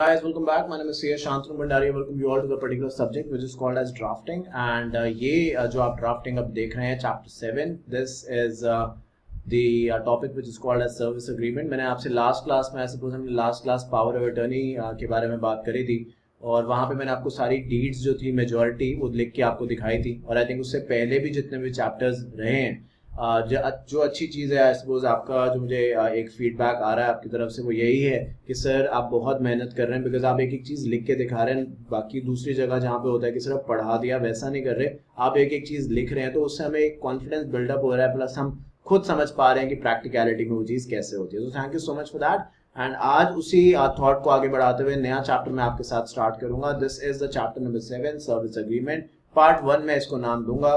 Guys, welcome back. My name is C.S. Shantanu Bhandari. Welcome you all to the particular subject which is called as drafting. And ये जो आप drafting अब देख रहे हैं chapter 7. This is the topic which is called as service agreement. मैंने आपसे last class में suppose हमने last class power of attorney के बारे में बात करी थी और वहाँ पे मैंने आपको सारी deeds जो थी majority वो लिख के आपको दिखाई थी और I think उससे पहले भी जितने भी chapters रहे हैं जो अच्छी चीज़ है आई सपोज आपका जो मुझे एक फीडबैक आ रहा है आपकी तरफ से वो यही है कि सर आप बहुत मेहनत कर रहे हैं बिकॉज आप एक एक चीज़ लिख के दिखा रहे हैं। बाकी दूसरी जगह जहाँ पे होता है कि सिर्फ पढ़ा दिया वैसा नहीं कर रहे, आप एक एक चीज़ लिख रहे हैं तो उससे हमें एक कॉन्फिडेंस बिल्डअप हो रहा है, प्लस हम खुद समझ पा रहे हैं कि प्रैक्टिकलिटी में वो चीज़ कैसे होती है। तो thank you so much for that. And आज उसी थॉट को आगे बढ़ाते हुए नया चैप्टर मैं आपके साथ स्टार्ट करूंगा। This is the chapter number 7 service agreement part 1 में इसको नाम दूंगा।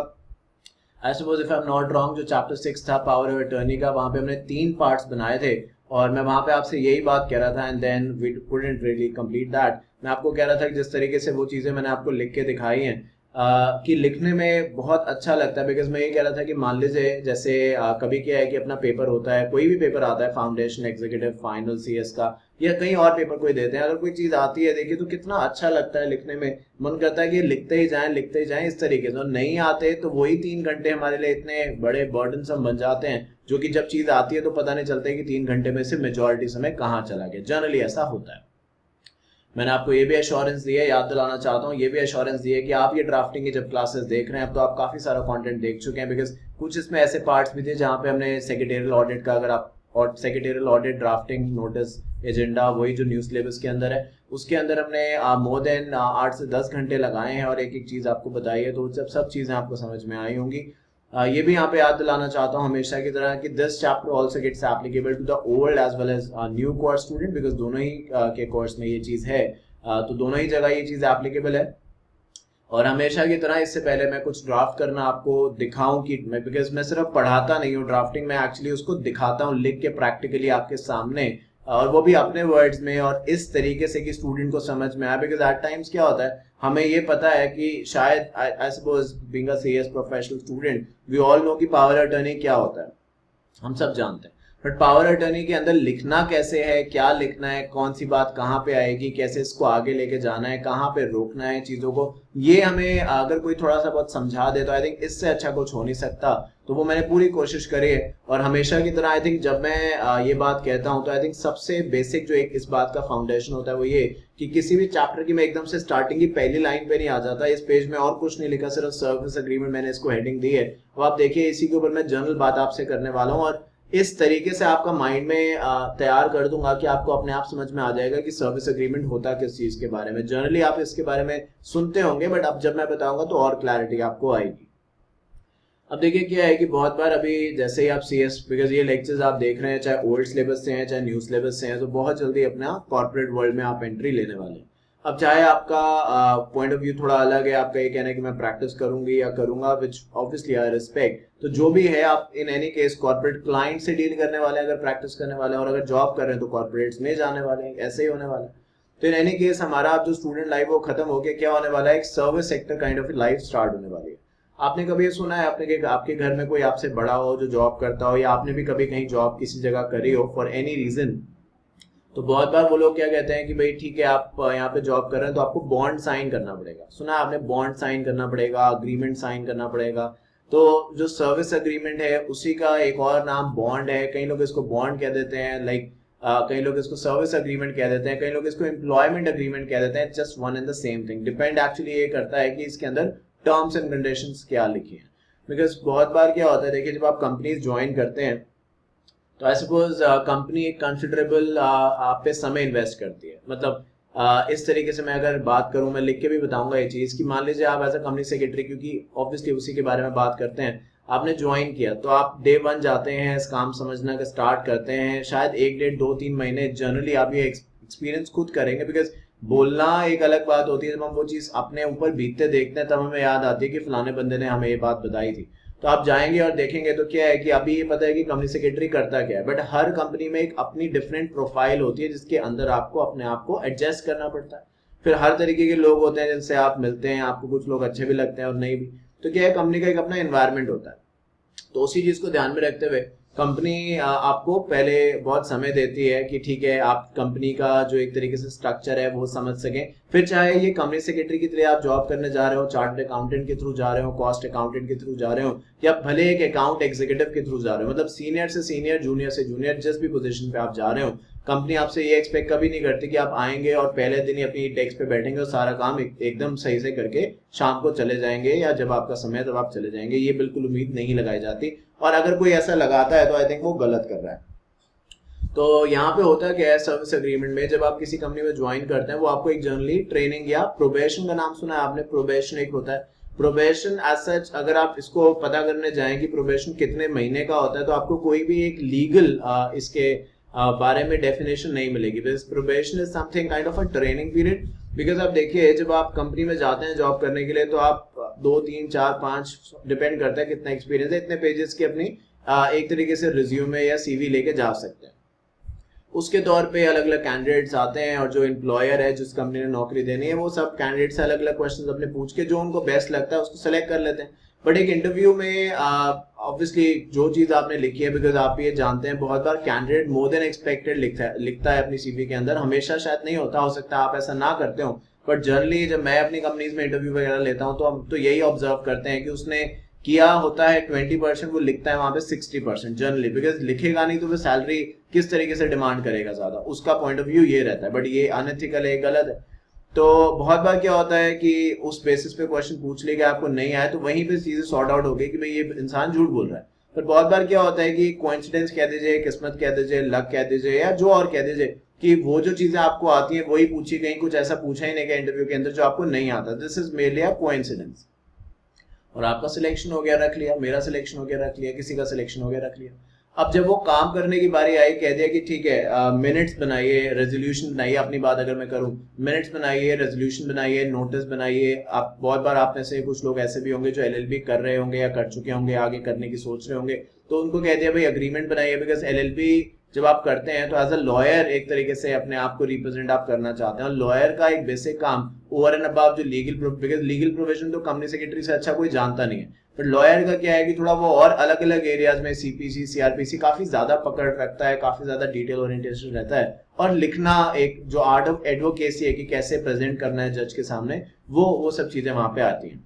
I suppose if I am not wrong जो चैप्टर 6 था पावर ऑफ अटर्नी का, वहाँ पे हमने 3 पार्ट्स बनाए थे और मैं वहाँ पे आपसे यही बात कह रहा था and then we couldn't really complete that. मैं आपको कह रहा था कि जिस तरीके से वो चीज़ें मैंने आपको लिख के दिखाई हैं कि लिखने में बहुत अच्छा लगता है बिकॉज मैं ये कह रहा था कि मान लीजिए जैसे कभी क्या है कि अपना पेपर होता है, कोई भी पेपर आता है, फाउंडेशन, एग्जीक्यूटिव, फाइनल, सीएस का या कहीं और पेपर कोई देते हैं, अगर कोई चीज़ आती है देखिए तो कितना अच्छा लगता है लिखने में, मन करता है कि लिखते ही जाएं इस तरीके से। और नहीं आते तो वही 3 घंटे हमारे लिए इतने बड़े बर्डनसम बन जाते हैं जो कि जब चीज़ आती है तो पता नहीं चलता कि 3 घंटे में से मेजॉरिटी समय कहाँ चला गया। जनरली ऐसा होता है। मैंने आपको ये भी एश्योरेंस दी है, याद दिलाना चाहता हूँ, ये भी एश्योरेंस दी है कि आप ये ड्राफ्टिंग की जब क्लासेस देख रहे हैं अब तो आप काफ़ी सारा कंटेंट देख चुके हैं बिकॉज कुछ इसमें ऐसे पार्ट्स भी थे जहाँ पे हमने सेक्रेटरियल ऑडिट का, अगर आप और secretarial audit, drafting, notice, agenda, वही जो न्यू सिलेबस के अंदर है उसके अंदर हमने मोर देन 8 से 10 घंटे लगाए हैं और एक एक चीज़ आपको बताई है, तो जब सब चीज़ें आपको समझ में आई होंगी। ये भी यहाँ पे याद दिलाना चाहता हूँ हमेशा की तरह कि this chapter also gets applicable to the old as well as new course student because दोनों ही के कोर्स में ये चीज़ है, तो दोनों ही जगह ये चीज़ एप्लीकेबल है। और हमेशा की तरह इससे पहले मैं कुछ ड्राफ्ट करना आपको दिखाऊं कि मैं, बिकॉज मैं सिर्फ पढ़ाता नहीं हूँ ड्राफ्टिंग में, एक्चुअली उसको दिखाता हूँ लिख के प्रैक्टिकली आपके सामने, और वो भी अपने वर्ड्स में और इस तरीके से कि स्टूडेंट को समझ में आए। बिकॉज एट टाइम्स क्या होता है, हमें ये पता है कि शायद I suppose being a CS professional student we all know कि पावर अटर्नी क्या होता है, हम सब जानते हैं, बट पावर अटर्नी के अंदर लिखना कैसे है, क्या लिखना है, कौन सी बात कहाँ पे आएगी, कैसे इसको आगे लेके जाना है, कहाँ पे रोकना है चीज़ों को, ये हमें अगर कोई थोड़ा सा बहुत समझा दे तो आई थिंक इससे अच्छा कुछ हो नहीं सकता। तो वो मैंने पूरी कोशिश करी है और हमेशा की तरह आई थिंक जब मैं ये बात कहता हूँ तो आई थिंक सबसे बेसिक जो एक इस बात का फाउंडेशन होता है वो ये कि किसी भी चैप्टर की मैं एकदम से स्टार्टिंग की पहली लाइन पे नहीं आ जाता, इस पेज में और कुछ नहीं लिखा, सिर्फ सर्विस एग्रीमेंट मैंने इसको हेडिंग दी है। अब आप देखिए इसी के ऊपर मैं जनरल बात आपसे करने वाला हूँ और इस तरीके से आपका माइंड में तैयार कर दूंगा कि आपको अपने आप समझ में आ जाएगा कि सर्विस एग्रीमेंट होता किस चीज़ के बारे में। जनरली आप इसके बारे में सुनते होंगे बट अब जब मैं बताऊंगा तो और क्लैरिटी आपको आएगी। अब देखिए क्या है कि बहुत बार अभी जैसे ही आप सीएस, बिकॉज ये लेक्चर्स आप देख रहे हैं चाहे ओल्ड सिलेबस से हैं चाहे न्यू सिलेबस से हैं, तो बहुत जल्दी अपना कॉर्पोरेट वर्ल्ड में आप एंट्री लेने वाले हैं। अब चाहे आपका पॉइंट ऑफ व्यू थोड़ा अलग है, आपका ये कहना है कि मैं प्रैक्टिस करूंगी या करूंगा, विच ऑब्वियसली आई रिस्पेक्ट, तो जो भी है आप in any case corporate client से डील करने वाले हैं अगर प्रैक्टिस करने वाले हैं, और अगर जॉब कर रहे हैं तो कॉर्पोरेट्स में जाने वाले हैं, ऐसे ही होने वाला है। तो इन एनी केस हमारा जो स्टूडेंट लाइफ वो खत्म होकर क्या होने वाला है, एक service sector kind of life start होने वाली है। आपने कभी ये सुना है आपने कि आपके घर में कोई आपसे बड़ा हो जो जॉब करता हो, या आपने भी कभी कहीं जॉब किसी जगह करी हो फॉर एनी रीजन, तो बहुत बार वो लोग क्या कहते हैं कि भाई ठीक है आप यहाँ पे जॉब कर रहे हैं तो आपको बॉन्ड साइन करना पड़ेगा। सुना आपने बॉन्ड साइन करना पड़ेगा, अग्रीमेंट साइन करना पड़ेगा। तो जो सर्विस एग्रीमेंट है उसी का एक और नाम बॉन्ड है, कई लोग इसको बॉन्ड कह देते हैं, लाइक कई लोग इसको सर्विस एग्रीमेंट कह देते हैं, कई लोग इसको एम्प्लॉयमेंट एग्रीमेंट कह देते हैं। Just one and the same thing, depend actually ये करता है कि इसके अंदर टर्म्स एंड कंडीशंस क्या लिखी है। बिकॉज बहुत बार क्या होता है, देखिए जब आप कंपनीज ज्वाइन करते हैं तो आई सपोज कंपनी एक कंसिडरेबल आप पे समय इन्वेस्ट करती है। मतलब इस तरीके से मैं अगर बात करूं, मैं लिख के भी बताऊंगा ये चीज़ कि मान लीजिए आप एज अ कंपनी सेक्रेटरी, क्योंकि ऑब्वियसली उसी के बारे में बात करते हैं, आपने ज्वाइन किया तो आप डे 1 जाते हैं, इस काम समझना का स्टार्ट करते हैं, शायद 1 डेढ़ 2-3 महीने जनरली आप ये एक्सपीरियंस खुद करेंगे। बिकॉज बोलना एक अलग बात होती है, जब हम वो चीज़ अपने ऊपर बीतते देखते हैं तब हमें याद आती है कि फलाने बंदे ने हमें ये बात बताई थी। तो आप जाएंगे और देखेंगे तो क्या है कि अभी ये पता है कि कंपनी सेक्रेटरी करता क्या है, बट हर कंपनी में एक अपनी डिफरेंट प्रोफाइल होती है जिसके अंदर आपको अपने आप को एडजस्ट करना पड़ता है। फिर हर तरीके के लोग होते हैं जिनसे आप मिलते हैं, आपको कुछ लोग अच्छे भी लगते हैं और नहीं भी। तो क्या है, कंपनी का एक अपना एनवायरनमेंट होता है। तो उसी चीज़ को ध्यान में रखते हुए कंपनी आपको पहले बहुत समय देती है कि ठीक है आप कंपनी का जो एक तरीके से स्ट्रक्चर है वो समझ सकें। फिर चाहे ये कंपनी सेक्रेटरी की तरह आप जॉब करने जा रहे हो, चार्टर्ड अकाउंटेंट के थ्रू जा रहे हो, कॉस्ट अकाउंटेंट के थ्रू जा रहे हो, या भले एक अकाउंट एग्जीक्यूटिव के थ्रू जा रहे हो, मतलब सीनियर से सीनियर, जूनियर से जूनियर, जिस भी पोजीशन पे आप जा रहे हो, कंपनी आपसे ये एक्सपेक्ट कभी नहीं करती कि आप आएंगे और पहले दिन ही अपनी डेस्क पे बैठेंगे और सारा काम एकदम सही से करके शाम को चले जाएंगे, या जब आपका समय है तब आप चले जाएंगे। ये बिल्कुल उम्मीद नहीं लगाई जाती, और अगर कोई ऐसा लगाता है तो आई थिंक वो गलत कर रहा है। तो यहाँ पे होता है क्या है, सर्विस एग्रीमेंट में जब आप किसी कंपनी में ज्वाइन करते हैं वो आपको एक जनरली ट्रेनिंग या प्रोबेशन का नाम सुना है आपने, प्रोबेशन एक होता है। प्रोबेशन एज सच अगर आप इसको पता करने जाएं कि प्रोबेशन कितने महीने का होता है, तो आपको कोई भी एक लीगल इसके बारे में डेफिनेशन नहीं मिलेगी। Probation is something kind of a training period. Because आप देखिए जब आप कंपनी में जाते हैं जॉब करने के लिए, तो आप 2, 3, 4, 5 डिपेंड करता है कितना एक्सपीरियंस है, इतने पेजेस की अपनी एक तरीके से रिज्यूमे या सीवी लेके जा सकते हैं। उसके तौर पे अलग अलग कैंडिडेट्स आते हैं, और जो एम्प्लॉयर है जिस कंपनी ने नौकरी देनी है वो सब कैंडिडेट से अलग अलग क्वेश्चंस अपने पूछ के जो उनको बेस्ट लगता है उसको सेलेक्ट कर लेते हैं। बट एक इंटरव्यू में ऑब्वियसली जो चीज आपने लिखी है, बिकॉज आप ये जानते हैं बहुत बार कैंडिडेट मोर देन एक्सपेक्टेड लिखता है अपनी सीवी के अंदर, हमेशा शायद नहीं होता, हो सकता है आप ऐसा ना करते हो, बट जनरली जब मैं अपनी कंपनीज में इंटरव्यू वगैरह लेता हूँ तो हम तो यही ऑब्जर्व करते हैं कि उसने किया होता है 20%, वो लिखता है वहां पे 60% जनरली, बिकॉज लिखेगा नहीं तो वो सैलरी किस तरीके से डिमांड करेगा ज्यादा, उसका पॉइंट ऑफ व्यू ये रहता है। बट ये अनएथिकल है, गलत है। तो बहुत बार क्या होता है कि उस बेसिस पे क्वेश्चन पूछ लेगा, आपको नहीं आया तो वहीं पे चीजें सॉर्ट आउट हो गई कि भाई ये इंसान झूठ बोल रहा है। पर बहुत बार क्या होता है कि कोइंसिडेंस कह दीजिए, किस्मत कह दीजिए, लक कह दीजिए, या जो और कह दीजिए कि वो जो चीजें आपको आती हैं वही पूछी गई, कुछ ऐसा पूछा ही नहीं गया इंटरव्यू के अंदर जो आपको नहीं आता। This is merely a coincidence. और आपका सिलेक्शन हो गया, रख लिया, मेरा सिलेक्शन हो गया, रख लिया, किसी का सिलेक्शन हो गया, रख लिया। अब जब वो काम करने की बारी आई, कह दिया कि ठीक है मिनट्स बनाइए, रेजोल्यूशन बनाइए, अपनी बात अगर मैं करूं, मिनट्स बनाइए, रेजोल्यूशन बनाइए, नोटिस बनाइए। आप बहुत बार आप में से कुछ लोग ऐसे भी होंगे जो एलएलबी कर रहे होंगे या कर चुके होंगे, आगे करने की सोच रहे होंगे, तो उनको कह दिया भाई अग्रीमेंट बनाइए, बिकॉज एलएलबी जब आप करते हैं तो एज अ लॉयर एक तरीके से अपने आप को रिप्रेजेंट आप करना चाहते हैं, और लॉयर का एक बेसिक काम ओवर एंड अबव जो लीगल प्रोफेशन तो कंपनी सेक्रेटरी से अच्छा कोई जानता नहीं है, बट लॉयर का क्या है कि थोड़ा वो और अलग अलग एरियाज में सीपीसी, सीआरपीसी काफी ज्यादा पकड़ रखता है, काफी ज्यादा डिटेल ओरिएंटेशन रहता है, और लिखना एक जो आर्ट ऑफ एडवोकेसी है कि कैसे प्रेजेंट करना है जज के सामने, वो सब चीजें वहां पे आती हैं।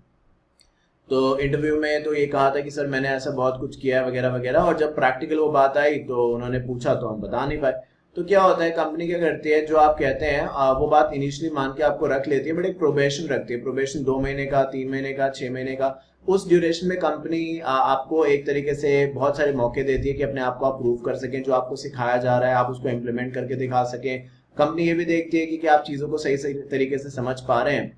तो इंटरव्यू में तो ये कहा था कि सर मैंने ऐसा बहुत कुछ किया है वगैरह वगैरह, और जब प्रैक्टिकल वो बात आई तो उन्होंने पूछा तो हम बता नहीं पाए। तो क्या होता है, कंपनी क्या करती है, जो आप कहते हैं वो बात इनिशियली मान के आपको रख लेती है, बट एक प्रोबेशन रखती है, प्रोबेशन 2 महीने का, 3 महीने का, 6 महीने का। उस ड्यूरेशन में कंपनी आपको एक तरीके से बहुत सारे मौके देती है कि अपने आप को आप प्रूव कर सकें, जो आपको सिखाया जा रहा है आप उसको इम्प्लीमेंट करके दिखा सकें। कंपनी ये भी देखती है कि क्या आप चीजों को सही सही तरीके से समझ पा रहे हैं।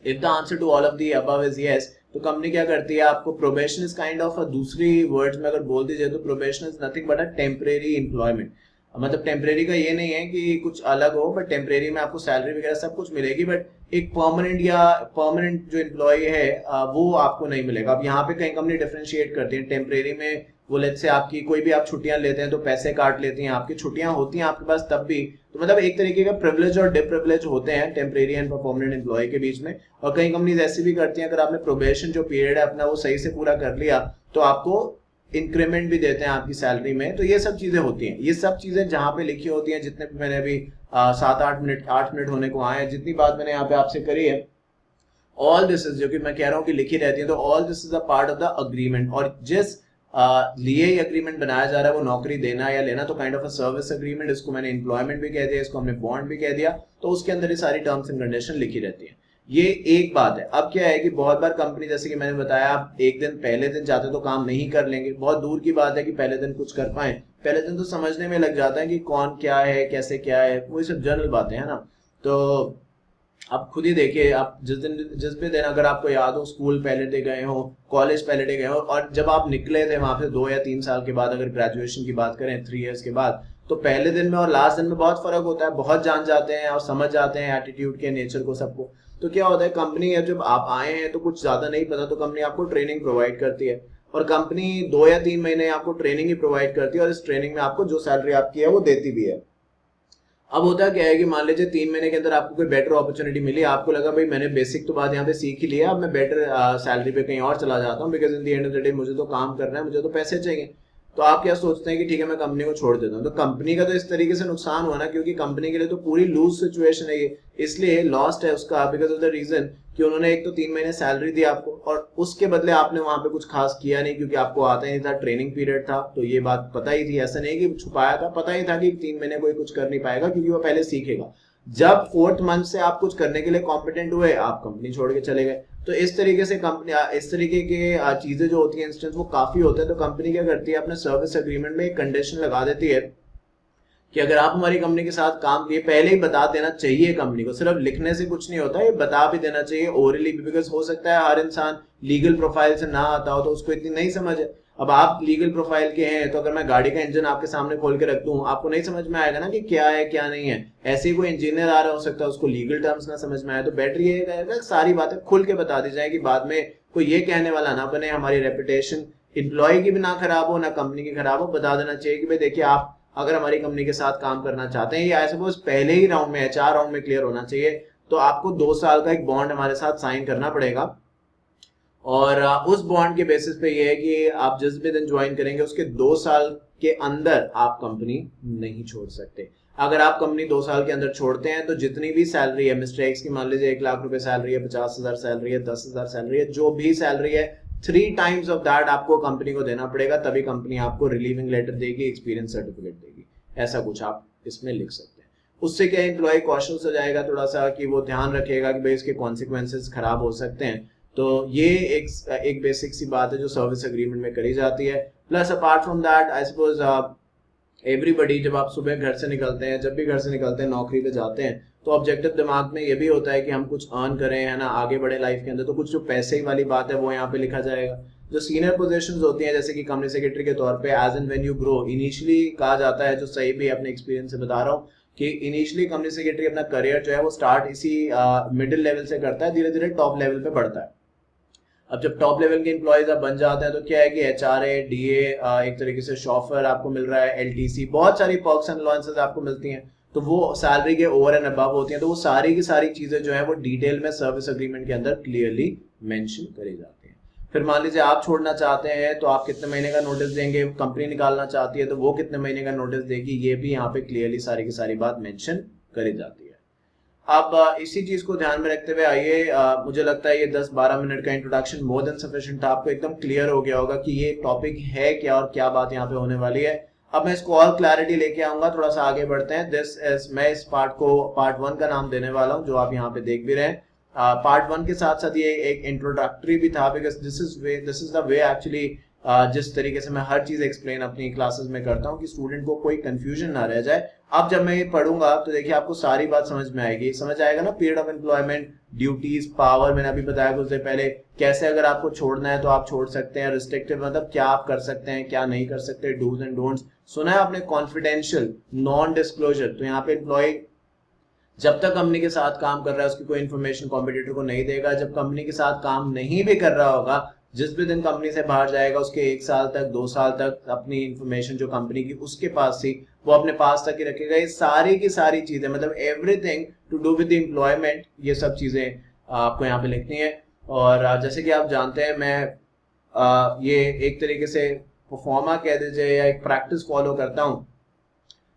If the answer to all of the above is yes, तो कंपनी क्या करती है, आपको प्रोबेशन इज काइंड ऑफ दूसरी वर्ड्स में अगर बोल दीजिए तो probation is nothing but a temporary employment. मतलब टेम्परेरी का ये नहीं है कि कुछ अलग हो, बट टेम्परेरी में आपको सैलरी वगैरह सब कुछ मिलेगी, बट एक परमानेंट जो एम्प्लॉय है वो आपको नहीं मिलेगा। अब यहाँ पे कई कंपनी डिफरेंशिएट करती है, टेम्परेरी में वो लेट्स से आपकी कोई भी आप छुट्टियां लेते हैं तो पैसे काट लेती हैं, आपकी छुट्टियां होती हैं आपके पास तब भी, तो मतलब एक तरीके का प्रिविलेज और डिप्रिविलेज होते हैं टेम्परेरी एंड परमानेंट एम्प्लॉय के बीच में। और कई कंपनीज ऐसी भी करती हैं, अगर आपने प्रोबेशन जो पीरियड है अपना वो सही से पूरा कर लिया तो आपको इंक्रीमेंट भी देते हैं आपकी सैलरी में। तो ये सब चीजें होती हैं, ये सब चीजें जहां पे लिखी होती हैं, जितने भी मैंने अभी 7-8 मिनट 8 मिनट होने को आए हैं, जितनी बात मैंने यहाँ पे आपसे करी है, ऑल दिस इज, जो कि मैं कह रहा हूँ कि लिखी रहती है, तो all this is a part of the agreement. और जिस लिए ही अग्रीमेंट बनाया जा रहा है वो नौकरी देना या लेना, तो kind of a service agreement, इसको मैंने एम्प्लॉयमेंट भी कह दिया, इसको हमने बॉन्ड भी कह दिया, तो उसके अंदर ये सारी टर्म्स एंड कंडीशन लिखी रहती है। ये एक बात है। अब क्या है कि बहुत बार कंपनी, जैसे कि मैंने बताया, आप एक दिन पहले दिन जाते तो काम नहीं कर लेंगे, बहुत दूर की बात है कि पहले दिन कुछ कर पाए, पहले दिन तो समझने में लग जाता है कि कौन क्या है, कैसे क्या है, वो सब जनरल बातें है ना। तो आप खुद ही देखिए, आप जिस भी दिन अगर आपको याद हो, स्कूल पहले डे गए हो, कॉलेज पहले डे गए हो, और जब आप निकले थे वहां से 2 या 3 साल के बाद, अगर ग्रेजुएशन की बात करें 3 इयर्स के बाद, तो पहले दिन में और लास्ट दिन में बहुत फर्क होता है, बहुत जान जाते हैं और समझ जाते हैं एटीट्यूड के नेचर को, सबको। तो क्या होता है, कंपनी जब आप आए हैं तो कुछ ज्यादा नहीं पता, तो कंपनी आपको ट्रेनिंग प्रोवाइड करती है, और कंपनी 2 या 3 महीने आपको ट्रेनिंग ही प्रोवाइड करती है, और इस ट्रेनिंग में आपको जो सैलरी आपकी है वो देती भी है। अब होता क्या है कि मान लीजिए 3 महीने के अंदर आपको कोई बेटर अपॉर्चुनिटी मिली, आपको लगा भाई मैंने बेसिक तो बात यहाँ पे सीख ही लिया, अब मैं बेटर सैलरी पे कहीं और चला जाता हूँ, because in the end of the day मुझे तो काम करना है, मुझे तो पैसे चाहिए। तो आप क्या सोचते हैं कि ठीक है मैं कंपनी को छोड़ देता हूँ, तो कंपनी का तो इस तरीके से नुकसान हुआ ना, क्योंकि कंपनी के लिए तो पूरी लूज सिचुएशन है ये, इसलिए लॉस्ट है उसका बिकॉज ऑफ द रीजन कि उन्होंने एक तो 3 महीने सैलरी दी आपको और उसके बदले आपने वहां पे कुछ खास किया नहीं, क्योंकि आपको आता ही नहीं था, ट्रेनिंग पीरियड था, तो ये बात पता ही थी, ऐसा नहीं कि छुपाया था, पता ही था कि 3 महीने कोई कुछ कर नहीं पाएगा क्योंकि वो पहले सीखेगा। जब 4th मंथ से आप कुछ करने के लिए कॉम्पिटेंट हुए, आप कंपनी छोड़ के चले गए। तो इस तरीके से कंपनी, इस तरीके के चीजें जो होती है इंस्टेंस वो काफी होते हैं। तो कंपनी क्या करती है, अपने सर्विस एग्रीमेंट में एक कंडीशन लगा देती है कि अगर आप हमारी कंपनी के साथ काम, ये पहले ही बता देना चाहिए कंपनी को, सिर्फ लिखने से कुछ नहीं होता, ये बता भी देना चाहिए ओरली भी, बिकॉज हो सकता है हर इंसान लीगल प्रोफाइल से ना आता हो तो उसको इतनी नहीं समझ है। अब आप लीगल प्रोफाइल के हैं तो अगर मैं गाड़ी का इंजन आपके सामने खोल के रख दूं, आपको नहीं समझ में आएगा ना कि क्या है क्या नहीं है। ऐसे ही कोई इंजीनियर आ रहा हो सकता है, उसको लीगल टर्म्स ना समझ में आए, तो बेटर ये रहेगा सारी बातें खुल के बता दी जाए कि बाद में कोई ये कहने वाला ना बने, हमारी रेपुटेशन एम्प्लॉय की भी ना खराब हो ना कंपनी की खराब हो। बता देना चाहिए कि भाई देखिए, आप अगर हमारी कंपनी के साथ काम करना चाहते हैं, या आई सपोज पहले ही राउंड में, 4 राउंड में क्लियर होना चाहिए, तो आपको 2 साल का एक बॉन्ड हमारे साथ साइन करना पड़ेगा। और उस बॉन्ड के बेसिस पे ये है कि आप जिस भी दिन ज्वाइन करेंगे उसके 2 साल के अंदर आप कंपनी नहीं छोड़ सकते। अगर आप कंपनी 2 साल के अंदर छोड़ते हैं तो जितनी भी सैलरी है, मिस्टर एक्स की मान लीजिए 1 लाख रुपए सैलरी है, 50,000 सैलरी है, 10,000 सैलरी है, जो भी सैलरी है 3 टाइम्स ऑफ दैट आपको कंपनी को देना पड़ेगा, तभी कंपनी आपको रिलीविंग लेटर देगी, एक्सपीरियंस सर्टिफिकेट देगी। ऐसा कुछ आप इसमें लिख सकते हैं। उससे क्या एम्प्लॉय कॉशियस हो जाएगा थोड़ा सा, कि वो ध्यान रखेगा कि भाई इसके कॉन्सिक्वेंसेस खराब हो सकते हैं। तो ये एक बेसिक सी बात है जो सर्विस एग्रीमेंट में करी जाती है। Plus apart from that I suppose everybody, जब आप सुबह घर से निकलते हैं, जब भी घर से निकलते हैं नौकरी पे जाते हैं, तो ऑब्जेक्टिव दिमाग में ये भी होता है कि हम कुछ अर्न करें, है ना, आगे बढ़े लाइफ के अंदर। तो कुछ जो पैसे वाली बात है वो यहाँ पे लिखा जाएगा। जो सीनियर पोजीशंस होती हैं जैसे कि कंपनी सेक्रेटरी के तौर पे, as and when you grow, initially कहा जाता है, जो सही भी अपने एक्सपीरियंस से बता रहा हूँ, कि इनिशियली कंपनी सेक्रेटरी अपना करियर जो है वो स्टार्ट इसी मिडिल लेवल से करता है, धीरे धीरे टॉप लेवल पे बढ़ता है। अब जब टॉप लेवल के एम्प्लॉयज आप बन जाते हैं तो क्या है कि एचआरए, डीए, एक तरीके से शॉफर आपको मिल रहा है, एलटीसी, बहुत सारी पर्क्स एंड अलाउंसेस आपको मिलती हैं, तो वो सैलरी के ओवर एंड अबव होती हैं। तो वो सारी की सारी चीजें जो है वो डिटेल में सर्विस एग्रीमेंट के अंदर क्लियरली मेंशन करी जाती हैं। फिर मान लीजिए आप छोड़ना चाहते हैं तो आप कितने महीने का नोटिस देंगे, कंपनी निकालना चाहती है तो वो कितने महीने का नोटिस देगी, ये भी यहाँ पे क्लियरली सारी की सारी बात मेंशन करी जाती है। अब इसी चीज को ध्यान में रखते हुए आइए, मुझे लगता है ये 10-12 मिनट का इंट्रोडक्शन मोर देन सफिशिएंट था, आपको एकदम क्लियर हो गया होगा कि ये टॉपिक है क्या और क्या बात यहाँ पे होने वाली है। अब मैं इसको और क्लैरिटी लेके आऊंगा, थोड़ा सा आगे बढ़ते हैं। मैं इस पार्ट को पार्ट 1 का नाम देने वाला हूँ, जो आप यहाँ पे देख भी रहे हैं। पार्ट 1 के साथ साथ ये एक इंट्रोडक्टरी भी था, because this is the way actually जिस तरीके से मैं हर चीज एक्सप्लेन अपनी क्लासेस में करता हूँ कि स्टूडेंट को कोई कंफ्यूजन ना रह जाए। अब जब मैं ये पढ़ूंगा तो देखिए आपको सारी बात समझ में आएगी, समझ आएगा ना, period of employment, duties, power, मैंने अभी बताया कुछ देर पहले, कैसे अगर आपको छोड़ना है तो आप छोड़ सकते हैं, रिस्ट्रिक्टिव मतलब क्या आप कर सकते हैं क्या नहीं कर सकते, डूज एंड डोंट्स। सुना है आपने कॉन्फिडेंशियल, नॉन डिस्क्लोजर, तो यहाँ पे एम्प्लॉय जब तक कंपनी के साथ काम कर रहा है उसकी कोई इन्फॉर्मेशन कॉम्पिटिटर को नहीं देगा। जब कंपनी के साथ काम नहीं भी कर रहा होगा, जिस भी दिन कंपनी से बाहर जाएगा उसके 1 साल तक 2 साल तक अपनी इंफॉर्मेशन जो कंपनी की उसके पास थी वो अपने पास तक ही रखेगा। ये सारी की सारी चीजें, मतलब everything to do with employment, ये सब चीजें आपको यहाँ पे लिखनी है। और जैसे कि आप जानते हैं मैं ये एक तरीके से परफॉर्मा कह दीजिए या एक प्रैक्टिस फॉलो करता हूँ,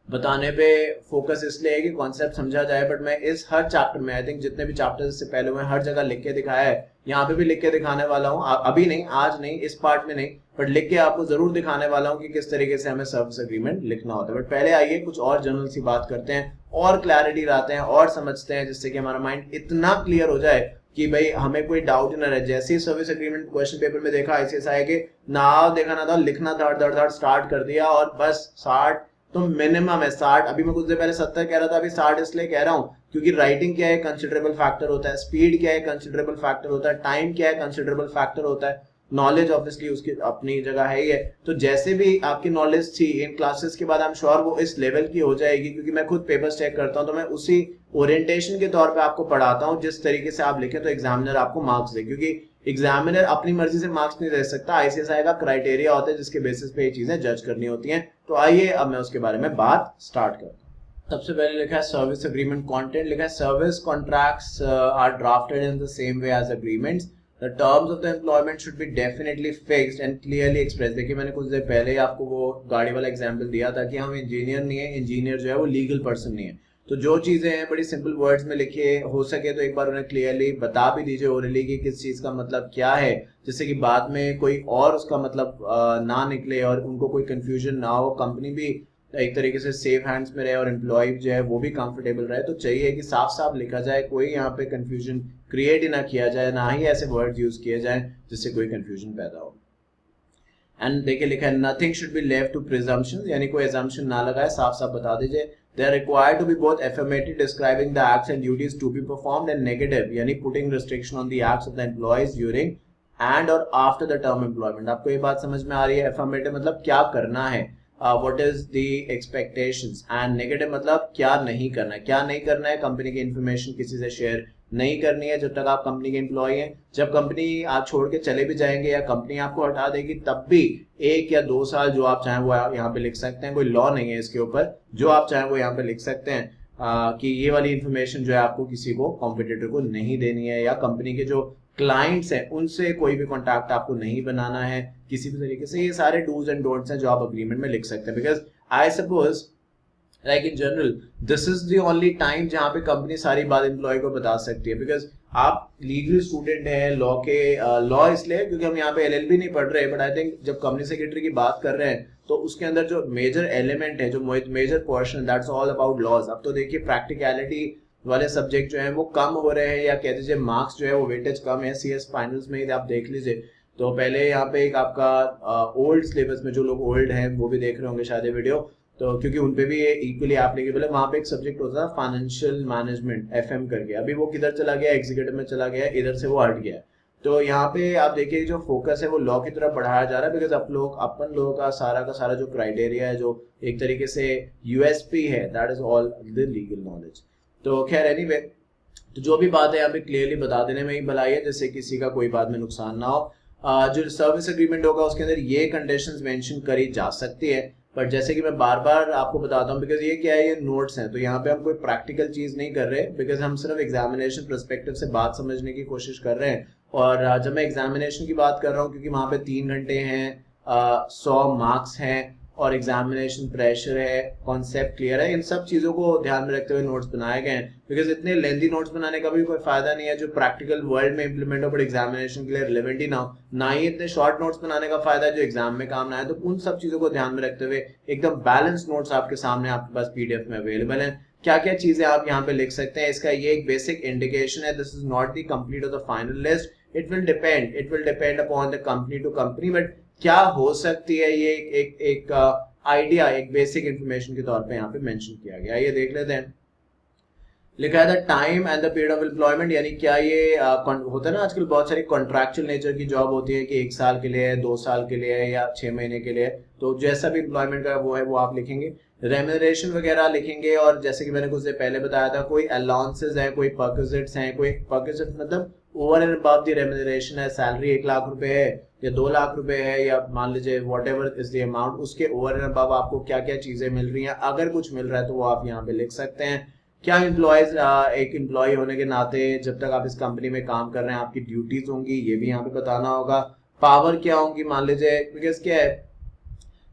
बताने पे फोकस इसलिए है कि कॉन्सेप्ट समझा जाए। बट मैं इस हर चैप्टर में, आई थिंक जितने भी चैप्टर्स इससे पहले हुए हर जगह लिख के दिखाया है, यहाँ पे भी लिख के दिखाने वाला हूँ। अभी नहीं, आज नहीं, इस पार्ट में नहीं, बट लिख के आपको जरूर दिखाने वाला हूँ कि किस तरीके से हमें सर्विस एग्रीमेंट लिखना होता है। बट पहले आइए कुछ और जनरल सी बात करते हैं और क्लैरिटी लाते हैं और समझते हैं, जिससे कि हमारा माइंड इतना क्लियर हो जाए कि भाई हमें कोई डाउट ही ना रहे। जैसे ही सर्विस एग्रीमेंट क्वेश्चन पेपर में देखा ICSI के, ना देखा ना था, लिखना धड़ स्टार्ट कर दिया और बस 60 तो मिनिमम है। 60, अभी मैं कुछ देर पहले 70 कह रहा था, अभी 60 इसलिए कह रहा हूँ क्योंकि राइटिंग क्या है कंसिडरेबल फैक्टर होता है, स्पीड क्या है कंसिडरेबल फैक्टर होता है, टाइम क्या है कंसिडरेबल फैक्टर होता है, नॉलेज ऑब्वियसली उसकी अपनी जगह है ही है। तो जैसे भी आपकी नॉलेज थी इन क्लासेस के बाद, आई एम श्योर वो इस लेवल की हो जाएगी, क्योंकि मैं खुद पेपर्स चेक करता हूँ तो मैं उसी ओरिएंटेशन के तौर पे आपको पढ़ाता हूँ जिस तरीके से आप लिखें तो एग्जामिनर आपको मार्क्स दे, क्योंकि एग्जामिनर अपनी मर्जी से मार्क्स नहीं दे सकता। ICSI का क्राइटेरिया होता है जिसके बेसिस पे ये चीजें जज करनी होती हैं। तो आइए अब मैं उसके बारे में बात स्टार्ट करता हूँ। सबसे पहले लिखा है सर्विस एग्रीमेंट कंटेंट, लिखा है service contracts are drafted in the same way as agreements. The terms of the employment should be definitely fixed and clearly express. देखिए मैंने कुछ देर पहले ही आपको वो गाड़ी वाला एग्जांपल दिया था कि हम इंजीनियर नहीं है, इंजीनियर जो है वो लीगल पर्सन नहीं है। तो जो चीजें हैं बड़ी सिंपल वर्ड्स में लिखिए, हो सके तो एक बार उन्हें क्लियरली बता भी दीजिए ओरली कि किस चीज का मतलब क्या है, जिससे कि बाद में कोई और उसका मतलब ना निकले और उनको कोई कंफ्यूजन ना हो, कंपनी भी एक तरीके से सेफ हैंड्स में रहे और एम्प्लॉय जो है वो भी कंफर्टेबल रहे। तो चाहिए कि साफ साफ लिखा जाए, कोई यहाँ पे कंफ्यूजन क्रिएट ही ना किया जाए, ना ही ऐसे वर्ड्स यूज किए जाए जिससे कोई कंफ्यूजन पैदा हो। एंड देखिए लिखा है nothing should be left to presumption, यानी कोई assumption ना लगाए, साफ साफ बता दीजिए। They are required to be both affirmative, describing the acts and duties to be performed, and negative, यानी putting restriction on the acts of the employees during and or after the term employment। आपको ये बात समझ में आ रही है? Affirmative मतलब क्या करना है, what is the expectations, and negative मतलब क्या नहीं करना है। क्या नहीं करना है, कंपनी की इंफॉर्मेशन किसी से शेयर नहीं करनी है जब तक आप कंपनी के एम्प्लॉय हैं। जब कंपनी आप छोड़ के चले भी जाएंगे या कंपनी आपको हटा देगी तब भी 1 या 2 साल जो आप चाहें वो यहाँ पे लिख सकते हैं, कोई लॉ नहीं है इसके ऊपर, जो आप चाहें वो यहाँ पे लिख सकते हैं कि ये वाली इंफॉर्मेशन जो है आपको किसी को कॉम्पिटिटर को नहीं देनी है, या कंपनी के जो क्लाइंट्स हैं उनसे कोई भी कॉन्टैक्ट आपको नहीं बनाना है किसी भी तरीके से। ये सारे डूज एंड डोंट्स हैं जो आप अग्रीमेंट में लिख सकते हैं, because I suppose like in general this is the only time जहां पे कंपनी सारी बात एम्प्लॉय को बता सकती है। बिकॉज आप लीगल स्टूडेंट हैं लॉ के, लॉ इसलिए क्योंकि हम यहाँ पे एलएलबी नहीं पढ़ रहे, बट आई थिंक जब कंपनी सेक्रेटरी की बात कर रहे हैं तो उसके अंदर जो मेजर एलिमेंट है, जो major portion, that's all about laws. अब तो देखिए प्रैक्टिकलिटी वाले सब्जेक्ट जो है वो कम हो रहे हैं, या कह दीजिए मार्क्स जो है वो वेटेज कम है। सीएस फाइनल्स में आप देख लीजिए तो पहले यहाँ पे एक आपका ओल्ड सिलेबस में, जो लोग ओल्ड हैं वो भी देख रहे होंगे शायद ये वीडियो, तो क्योंकि उनपे भी ये इक्वली एप्लीकेबल है। वहां पे एक सब्जेक्ट होता था फाइनेंशियल मैनेजमेंट, एफएम करके, अभी वो किधर चला गया, एग्जीक्यूटिव में चला गया, इधर से वो हट गया। तो यहाँ पे आप देखिए जो फोकस है वो लॉ की तरफ बढ़ाया जा रहा है, बिकॉज अपन लोगों का सारा जो क्राइटेरिया है, जो एक तरीके से यूएसपी है, that is all the legal knowledge. तो खैर एनीवे, तो जो भी बात है यहाँ पे क्लियरली बता देने में ही भलाई है, जिससे किसी का कोई बाद में नुकसान ना हो। जो सर्विस एग्रीमेंट होगा उसके अंदर ये कंडीशंस मेंशन करी जा सकती है, बट जैसे कि मैं बार बार आपको बताता हूँ, बिकॉज ये क्या है, ये नोट्स हैं, तो यहाँ पे हम कोई प्रैक्टिकल चीज नहीं कर रहे, बिकॉज हम सिर्फ एग्जामिनेशन पर्सपेक्टिव से बात समझने की कोशिश कर रहे हैं। और जब मैं एग्जामिनेशन की बात कर रहा हूँ, क्योंकि वहाँ पे 3 घंटे हैं, 100 मार्क्स हैं और एग्जामिनेशन प्रेशर है, कॉन्सेप्ट क्लियर है, इन सब चीजों को ध्यान में रखते हुए नोट्स बनाए गए हैं। बिकॉज इतने लेंथी नोट्स बनाने का भी कोई फायदा नहीं है जो प्रैक्टिकल वर्ल्ड में इंप्लीमेंट हो बट एग्जामिनेशन के लिए रिलेवेंट ही ना हो, ना ही इतने शॉर्ट नोट्स बनाने का फायदा है जो एग्जाम में काम ना आए। तो उन सब चीजों को ध्यान में रखते हुए एकदम बैलेंस नोट्स आपके सामने आपके पास पीडीएफ में अवेलेबल है। क्या क्या चीजें आप यहाँ पे लिख सकते हैं, इसका ये एक बेसिक इंडिकेशन है। This is not the complete of the final list, it will depend upon the company to company, but क्या हो सकती है ये एक आइडिया, एक बेसिक इंफॉर्मेशन के तौर पे यहाँ पे मेंशन किया गया। ये देख लेते हैं। लिखा है the time and the period of employment, यानी क्या ये होता है ना आजकल बहुत सारी कॉन्ट्रैक्चुअल नेचर की जॉब होती है कि 1 साल के लिए, 2 साल के लिए या 6 महीने के लिए, तो जैसा भी एम्प्लॉयमेंट का वो है वो आप लिखेंगे। रेम्यूनरेशन वगैरह लिखेंगे, और जैसे कि मैंने कुछ देर पहले बताया था, कोई अलाउंसेस हैं, कोई परक्विजिट्स हैं, कोई परक्विजिट मतलब over and above the remuneration है, सैलरी 1 लाख रुपए है या 2 लाख रुपए है, या मान लीजिए what ever is the amount, उसके ओवर एंड अबव आपको क्या क्या चीजें मिल रही हैं, अगर कुछ मिल रहा है तो वो आप यहाँ पे लिख सकते हैं। क्या एम्प्लॉयज, एक एम्प्लॉय होने के नाते जब तक आप इस कंपनी में काम कर रहे हैं आपकी ड्यूटीज होंगी, ये भी यहाँ पे बताना होगा। पावर क्या होंगी, मान लीजिए बिकॉज क्या है,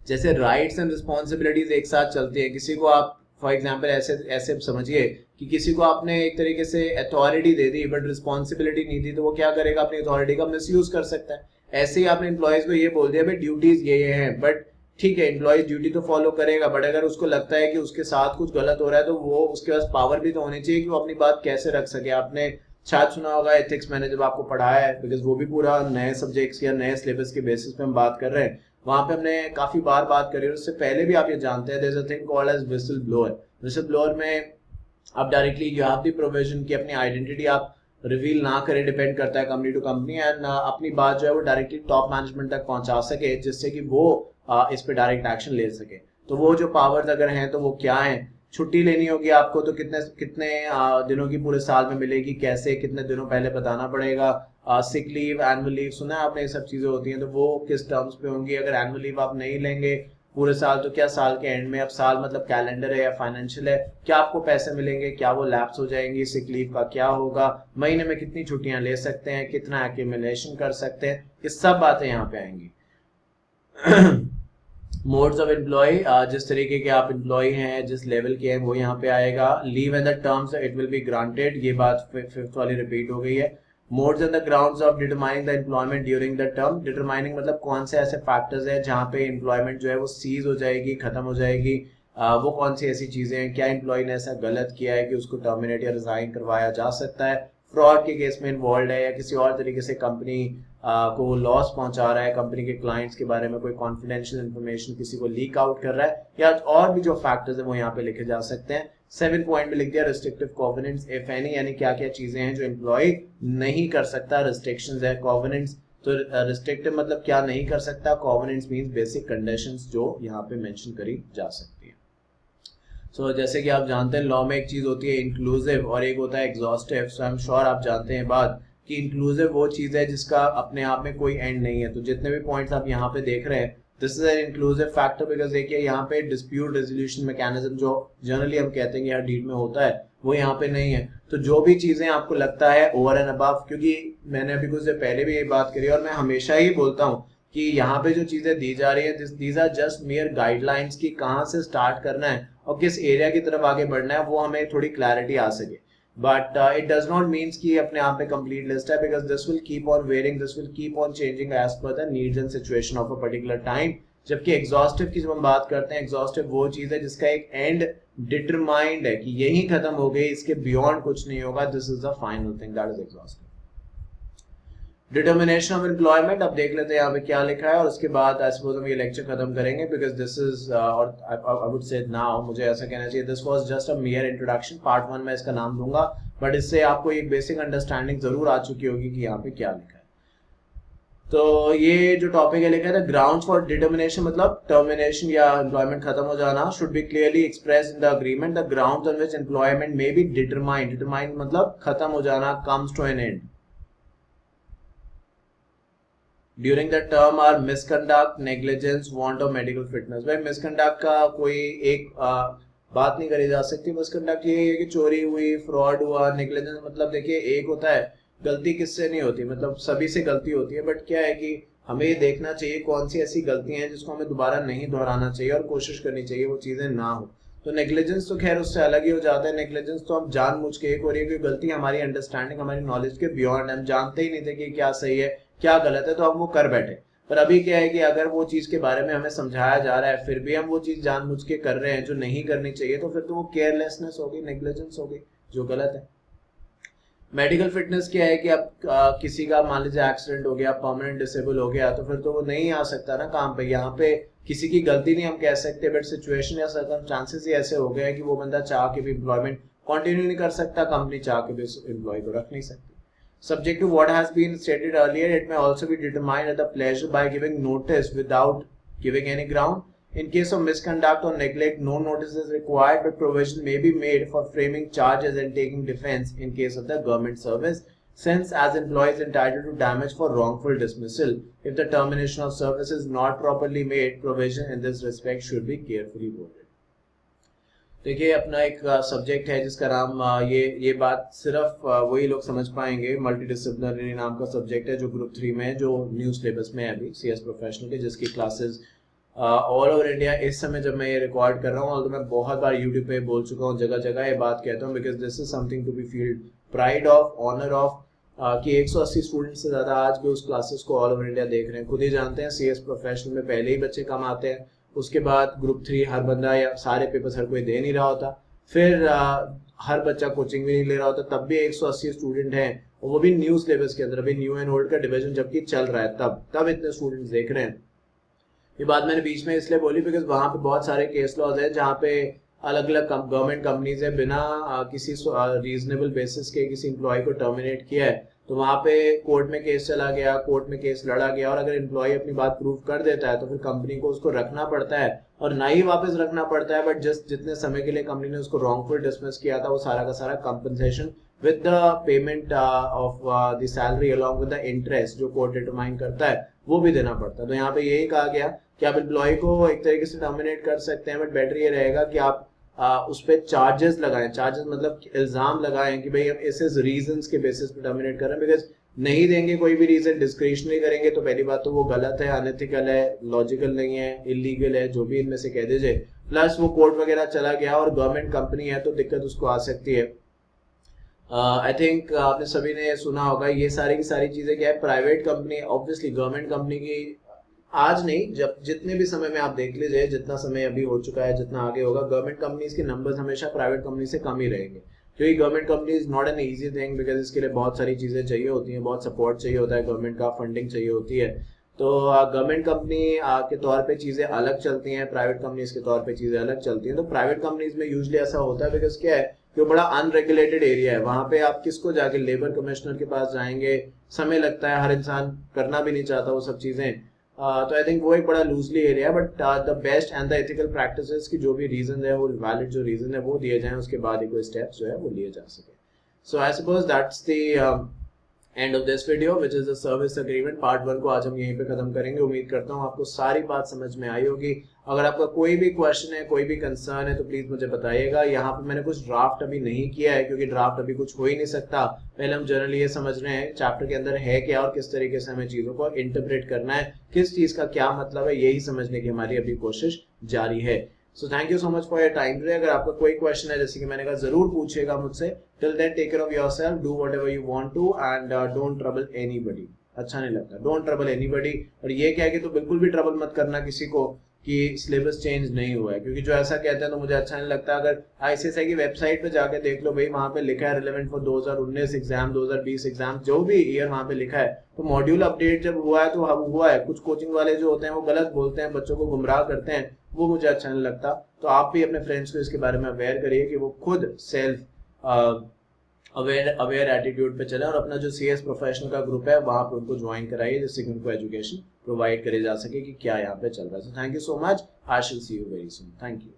जैसे राइट्स एंड रिस्पॉन्सिबिलिटीज एक साथ चलती है। किसी को आप फॉर एग्जाम्पल ऐसे समझिए कि किसी को आपने एक तरीके से authority they the but responsibility नहीं दी, तो वो क्या करेगा, अपनी अथॉरिटी का मिसयूज कर सकता है। ऐसे ही आपने एम्प्लॉयज को ये बोल दिया भाई ड्यूटीज ये हैं, बट ठीक है एम्प्लॉयज ड्यूटी तो फॉलो करेगा, बट अगर उसको लगता है कि उसके साथ कुछ गलत हो रहा है तो वो उसके पास पावर भी तो होनी चाहिए कि वो अपनी बात कैसे रख सके। आपने शायद सुना होगा एथिक्स, मैंने जब आपको पढ़ाया है, बिकॉज वो भी पूरा नए सब्जेक्ट्स या नए सिलेबस के बेसिस पे हम बात कर रहे हैं, वहां पे हमने काफी बार बात करी, और उससे पहले भी आप ये जानते हैं there is a thing called as whistle blower. Whistle blower में आप directly you have the provision की अपनी आइडेंटिटी आप रिवील ना करें, डिपेंड करता है कंपनी टू कंपनी, एंड अपनी बात जो है वो डायरेक्टली टॉप मैनेजमेंट तक पहुंचा सके, जिससे कि वो इस पे डायरेक्ट एक्शन ले सके। तो वो जो पावर्स अगर हैं तो वो क्या है, छुट्टी लेनी होगी आपको तो कितने दिनों की पूरे साल में मिलेगी, कैसे, कितने दिनों पहले बताना पड़ेगा। सिक लीव, एनुअल लीव, सुना है आपने, ये सब चीजें होती हैं, तो वो किस टर्म्स पे होंगी। अगर एनुअल लीव आप नहीं लेंगे पूरे साल, तो क्या साल के एंड में, अब साल मतलब कैलेंडर है या फाइनेंशियल है, क्या आपको पैसे मिलेंगे, क्या वो लैप्स हो जाएंगी, सिक लीव का क्या होगा, महीने में कितनी छुट्टियां ले सकते हैं, कितना एक्यूमुलेशन कर सकते हैं, ये सब बातें यहाँ पे आएंगी। मोड्स ऑफ एम्प्लॉय, जिस तरीके के आप एम्प्लॉय हैं, जिस लेवल के हैं, वो यहाँ पे आएगा। Leave and the terms it will be granted, ये बात फिफ्थ वाली रिपीट हो गई है। Modes and the grounds of determining the employment during the term, determining मतलब कौन से ऐसे फैक्टर्स हैं जहाँ पे एम्प्लॉयमेंट जो है वो सीज हो जाएगी, खत्म हो जाएगी, वो कौन सी ऐसी चीजें हैं, क्या एम्प्लॉय ने ऐसा गलत किया है कि उसको टर्मिनेट या रिजाइन करवाया जा सकता है, फ्रॉड के केस में इन्वॉल्व है, या किसी और तरीके से कंपनी को लॉस पहुंचा रहा है, कंपनी के क्लाइंट्स के बारे में कोई कॉन्फिडेंशियल इन्फॉर्मेशन किसी को लीक आउट कर रहा है, या और भी जो फैक्टर्स है वो यहाँ पे लिखे जा सकते हैं। 7 पॉइंट में लिख दिया रिस्ट्रिक्टिव कॉवेनेंट्स इफ एनी, यानी क्या क्या चीजें हैं जो एम्प्लॉय नहीं कर सकता, रिस्ट्रिक्शंस है। कॉवेनेंट्स तो रिस्ट्रिक्टिव मतलब क्या नहीं कर सकता, कॉवेनेंट्स मींस बेसिक कंडीशंस जो यहाँ पे मेंशन करी जा सकती है। सो जैसे कि आप जानते हैं लॉ में एक चीज होती है इंक्लूसिव और एक होता है exhaustive. So I am sure आप जानते हैं बात कि इंक्लूसिव वो चीज है जिसका अपने आप में कोई एंड नहीं है। तो जितने भी पॉइंट्स आप यहाँ पे देख रहे हैं, this is an inclusive factor, because देखिए यहाँ पे डिस्प्यूट रेजोल्यूशन मैकेनिज्म जो जनरली हम कहते हैं कि हर डीड में होता है, वो यहाँ पे नहीं है। तो जो भी चीजें आपको लगता है ओवर एंड अबव, क्योंकि मैंने अभी कुछ देर पहले भी ये बात करी और मैं हमेशा ही बोलता हूँ कि यहाँ पे जो चीजें दी जा रही है, these are just mere guidelines की कहाँ से स्टार्ट करना है और किस एरिया की तरफ आगे बढ़ना है, वो हमें थोड़ी क्लैरिटी आ सके। But it does not means कि अपने आप में कंप्लीट लिस्ट है, because this will keep on varying, this will keep on changing as per the needs and situation of a particular time. जबकि एग्जॉस्टिव की जब हम बात करते हैं, एग्जॉस्टिव वो चीज है जिसका एक एंड डिटरमाइंड है कि यही खत्म हो गई, इसके बियॉन्ड कुछ नहीं होगा, this is the final thing, that is exhaustive. Determination of employment, अब देख लेते हैं यहाँ पे क्या लिखा है और उसके बाद आई सपोज हम ये लेक्चर खत्म करेंगे, बिकॉज दिस इज और आई वुड से नाउ मुझे ऐसा कहना चाहिए this was just a mayor introduction, part 1 में इसका नाम दूंगा, बट इससे आपको एक बेसिक अंडरस्टैंडिंग जरूर आ चुकी होगी कि यहाँ पे क्या लिखा है। तो ये जो टॉपिक है लिखा है ग्राउंड्स फॉर डिटर्मिनेशन, मतलब टर्मिनेशन या एम्प्लॉयमेंट खत्म हो जाना, should be clearly expressed in the agreement, the grounds on which employment may be determined, determined मतलब खत्म हो जाना, comes to an end during the term or misconduct, negligence, want of medical fitness. भाई misconduct का कोई एक बात नहीं करी जा सकती। मिसकंडक्ट ये है कि चोरी हुई, फ्रॉड हुआ, नेग्लिजेंस मतलब देखिए एक होता है गलती किससे नहीं होती, मतलब सभी से गलती होती है, बट क्या है कि हमें ये देखना चाहिए कौन सी ऐसी गलतियां हैं जिसको हमें दोबारा नहीं दोहराना चाहिए और कोशिश करनी चाहिए वो चीजें ना हो। तो नेग्लिजेंस तो खैर उससे अलग ही हो जाता है। नेग्लिजेंस तो हम जानबूझ के एक हो रही है, क्योंकि गलती हमारी अंडरस्टैंडिंग, हमारी नॉलेज के बियॉन्ड, हम जानते ही नहीं थे कि क्या सही है क्या गलत है, तो हम वो कर बैठे। पर अभी क्या है कि अगर वो चीज के बारे में हमें समझाया जा रहा है फिर भी हम वो चीज जानबूझ के कर रहे हैं जो नहीं करनी चाहिए, तो फिर तो वो केयरलेसनेस होगी, नेग्लिजेंस होगी, जो गलत है। मेडिकल फिटनेस क्या है कि अब किसी का मान लीजिए एक्सीडेंट हो गया, परमानेंट डिसेबल हो गया, तो फिर तो वो नहीं आ सकता ना काम पे। यहाँ पे किसी की गलती नहीं हम कह सकते, बट सिचुएशन या सर्कमस्टांसेस ही ऐसे हो गए कि वो बंदा चाह के भी एम्प्लॉयमेंट कंटिन्यू नहीं कर सकता, कंपनी चाह के भी एम्प्लॉय को रख नहीं सकती। Subject to what has been stated earlier, it may also be determined at the pleasure by giving notice without giving any ground. In case of misconduct or neglect, no notice is required, but provision may be made for framing charges and taking defense in case of the government service, since as employee is entitled to damage for wrongful dismissal. If the termination of service is not properly made, provision in this respect should be carefully worded. देखिए अपना एक subject है जिसका नाम ये बात सिर्फ वही लोग समझ पाएंगे, मल्टीडिसिप्लिनरी नाम का सब्जेक्ट है जो ग्रुप 3 में है, जो न्यू सिलेबस में है अभी CS प्रोफेशनल के, जिसकी क्लासेस ऑल ओवर इंडिया इस समय जब मैं ये रिकॉर्ड कर रहा हूँ, तो मैं बहुत बार यूट्यूब पे बोल चुका हूँ, जगह जगह ये बात कहता हूँ, because this is something to be feel pride of, honour of, कि 180 स्टूडेंट से ज्यादा आज भी उस क्लासेस को ऑल ओवर इंडिया देख रहे हैं। खुद ही जानते हैं CS प्रोफेशनल में पहले ही बच्चे कम आते हैं, उसके बाद ग्रुप 3 हर बंदा या सारे पेपर्स हर कोई दे नहीं रहा होता, फिर हर बच्चा कोचिंग भी नहीं ले रहा होता, तब भी 180 स्टूडेंट हैं, और वो भी न्यू सिलेबस के अंदर, अभी न्यू एंड ओल्ड का डिवीजन जबकि चल रहा है, तब इतने स्टूडेंट्स देख रहे हैं। ये बात मैंने बीच में इसलिए बोली बिकॉज वहां पे बहुत सारे केस लॉज है जहाँ पे अलग अलग गवर्नमेंट कंपनीज है बिना किसी रीजनेबल बेसिस के किसी एम्प्लॉय को टर्मिनेट किया है, तो वहां पे कोर्ट में केस चला गया, कोर्ट में केस लड़ा गया, और अगर एम्प्लॉय अपनी बात प्रूव कर देता है तो फिर कंपनी को उसको रखना पड़ता है, और ना ही वापस रखना पड़ता है, बट जस्ट जितने समय के लिए कंपनी ने उसको रॉन्गफुल डिसमिस किया था वो सारा का सारा compensation with the payment of the salary along with the interest जो कोर्ट डिटरमाइन करता है वो भी देना पड़ता है। तो यहाँ पे यही कहा गया कि आप एम्प्लॉय को एक तरीके से टर्मिनेट कर सकते हैं, बट बेटर ये रहेगा कि आप उस पर चार्जेस लगाएं। चार्जेस मतलब इल्जाम लगाएं कि भाई हम इस रीजंस के बेसिस पे टर्मिनेट कर रहे हैं। बिकॉज नहीं देंगे कोई भी रीजन, डिस्क्रिशनरी करेंगे तो पहली बात तो वो गलत है, अनएथिकल है, लॉजिकल नहीं है, इलीगल है, जो भी इनमें से कह दीजिए। प्लस वो कोर्ट वगैरह चला गया और गवर्नमेंट कंपनी है तो दिक्कत उसको आ सकती है। आई थिंक आपने सभी ने सुना होगा, ये सारी की सारी चीजें क्या है, private company obviously government company की आज नहीं, जब जितने भी समय में आप देख लीजिए, जितना समय अभी हो चुका है, जितना आगे होगा, गवर्नमेंट कंपनीज के नंबर्स हमेशा प्राइवेट कंपनी से कम ही रहेंगे। क्योंकि government company is not an easy thing, because इसके लिए बहुत सारी चीजें चाहिए होती हैं, बहुत सपोर्ट चाहिए होता है, गवर्नमेंट का फंडिंग चाहिए होती है। तो गवर्नमेंट कंपनी के तौर पे चीजें अलग चलती हैं, प्राइवेट कंपनीज के तौर पे चीजें अलग चलती हैं। तो प्राइवेट कंपनीज में यूजुअली ऐसा होता है, बिकॉज क्या है कि वो बड़ा अनरेगुलेटेड एरिया है, वहां पे आप किसको जाके लेबर कमिश्नर के पास जाएंगे, समय लगता है, हर इंसान करना भी नहीं चाहता वो सब चीजें। तो आई थिंक वो एक बड़ा लूजली एरिया है, but the best and the ethical practices की जो भी रीजन है, वो वैलिड जो रीजन है वो दिए जाएं, उसके बाद ही कोई स्टेप्स जो है वो लिए जा सके। So I suppose that's the end of this video which is the service agreement part 1 को आज हम यहीं पे खत्म करेंगे। उम्मीद करता हूँ आपको सारी बात समझ में आई होगी। अगर आपका कोई भी क्वेश्चन है, कोई भी कंसर्न है, तो प्लीज मुझे बताइएगा। यहाँ पे मैंने कुछ ड्राफ्ट अभी नहीं किया है, क्योंकि ड्राफ्ट अभी कुछ हो ही नहीं सकता। पहले हम जनरली ये समझ रहे हैं चैप्टर के अंदर है क्या और किस तरीके से हमें चीजों को इंटरप्रेट करना है, किस चीज का क्या मतलब है, यही समझने की हमारी अभी कोशिश जारी है। So thank you so much for your time today. अगर आपका कोई क्वेश्चन है, जैसे कि मैंने कहा, जरूर पूछिएगा मुझसे। Till then take care of yourself, do whatever you want to and don't trouble anybody. अच्छा नहीं लगता, डोंट ट्रबल एनीबॉडी। और ये क्या है कि तो बिल्कुल भी ट्रबल मत करना किसी को कि सिलेबस चेंज नहीं हुआ है, क्योंकि जो ऐसा कहते हैं तो मुझे अच्छा नहीं लगता। अगर आईसीएसआई की वेबसाइट पे जाके देख लो भाई, वहां पे लिखा है रिलेवेंट फॉर 2019 एग्जाम, 2020 एग्जाम, जो भी ईयर वहां पे लिखा है। तो मॉड्यूल अपडेट जब हुआ है तो हुआ है। कुछ कोचिंग वाले जो होते हैं वो गलत बोलते हैं, बच्चों को गुमराह करते हैं, वो मुझे अच्छा नहीं लगता। तो आप भी अपने फ्रेंड्स को इसके बारे में अवेयर करिए कि वो खुद सेल्फ अवेयर एटीट्यूड पे चले, और अपना जो सीएस प्रोफेशनल का ग्रुप है वहां पे उनको ज्वाइन कराइए, जिससे कि उनको एजुकेशन प्रोवाइड करे जा सके कि क्या यहाँ पे चल रहा है। So thank you so much, I shall see you very soon. Thank you.